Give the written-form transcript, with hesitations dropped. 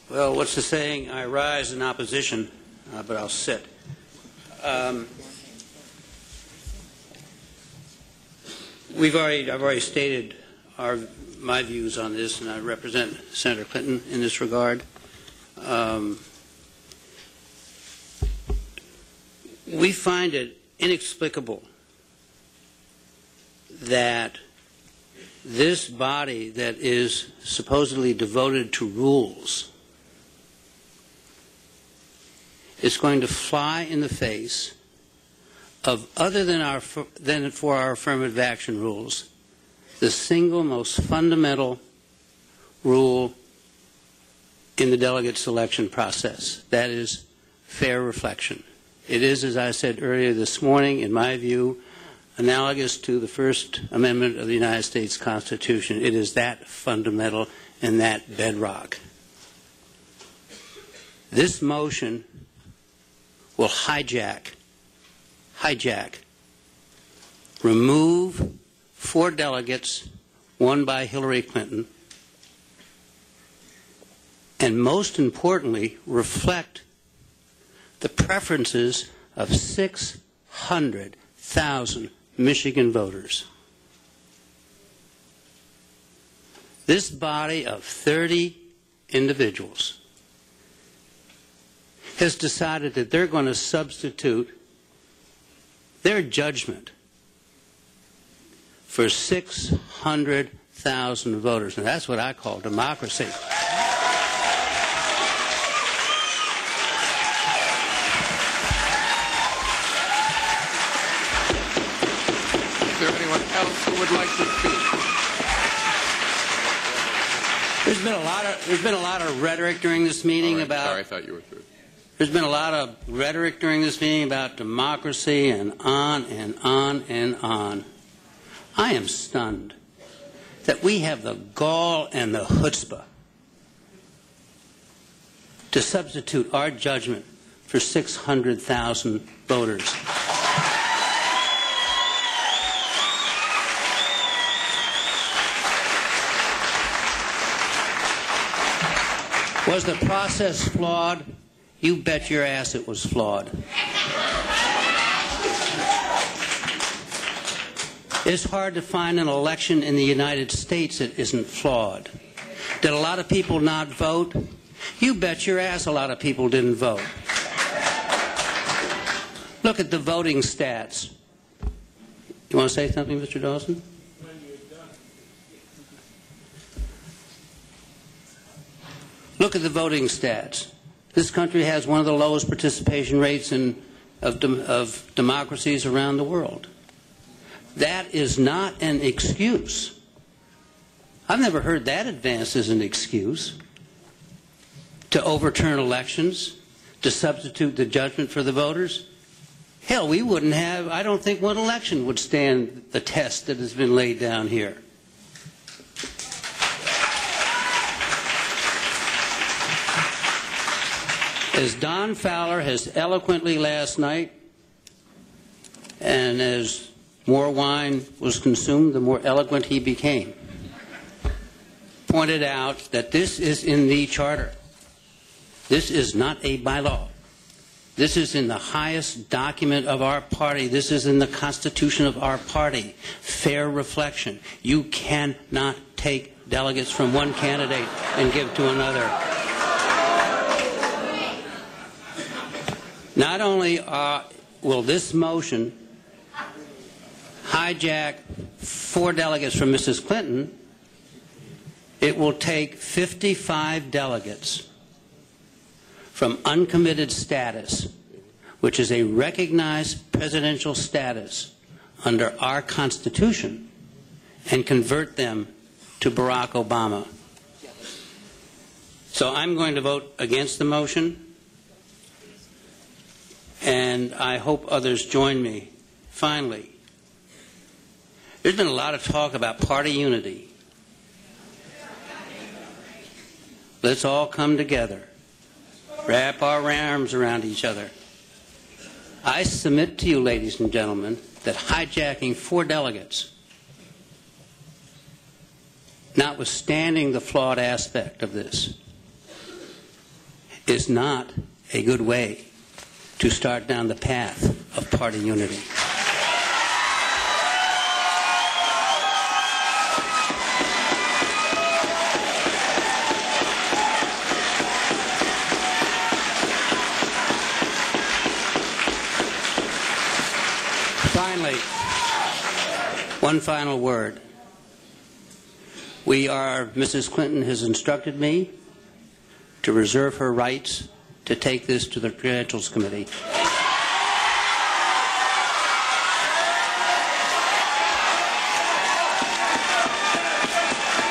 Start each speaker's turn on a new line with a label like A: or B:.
A: Well, what's the saying? I rise in opposition, but I'll sit. I've already stated my views on this, and I represent Senator Clinton in this regard. We find it inexplicable that this body that is supposedly devoted to rules is going to fly in the face of, other than for our affirmative action rules, the single most fundamental rule in the delegate selection process. That is fair reflection. It is, as I said earlier this morning, in my view, analogous to the First Amendment of the United States Constitution. It is that fundamental and that bedrock. This motion will hijack, remove 4 delegates, won by Hillary Clinton, and most importantly, reflect the preferences of 600,000 Michigan voters. This body of 30 individuals has decided that they're going to substitute their judgment for 600,000 voters. And that's what I call democracy.
B: Is there anyone else who would like to speak?
A: There's been a lot of rhetoric during this meeting about.
B: Sorry, I thought you were through.
A: There's been a lot of rhetoric during this meeting about democracy and on and on and on. I am stunned that we have the gall and the chutzpah to substitute our judgment for 600,000 voters. Was the process flawed? You bet your ass it was flawed. It's hard to find an election in the United States that isn't flawed. Did a lot of people not vote? You bet your ass a lot of people didn't vote. Look at the voting stats. You want to say something, Mr. Dawson? Look at the voting stats. This country has one of the lowest participation rates of democracies around the world. That is not an excuse. I've never heard that advanced as an excuse to overturn elections, to substitute the judgment for the voters. Hell, we wouldn't have, I don't think one election would stand the test that has been laid down here. As Don Fowler has eloquently last night, and as more wine was consumed, the more eloquent he became, pointed out that this is in the charter. This is not a bylaw. This is in the highest document of our party. This is in the Constitution of our party. Fair reflection. You cannot take delegates from one candidate and give to another. Not only will this motion hijack 4 delegates from Mrs. Clinton, it will take 55 delegates from uncommitted status, which is a recognized presidential status under our Constitution, and convert them to Barack Obama. So I'm going to vote against the motion, and I hope others join me. Finally, there's been a lot of talk about party unity. Let's all come together, wrap our arms around each other. I submit to you, ladies and gentlemen, that hijacking 4 delegates, notwithstanding the flawed aspect of this, is not a good way to start down the path of party unity. Finally, one final word. Mrs. Clinton has instructed me to reserve her rights to take this to the Credentials Committee.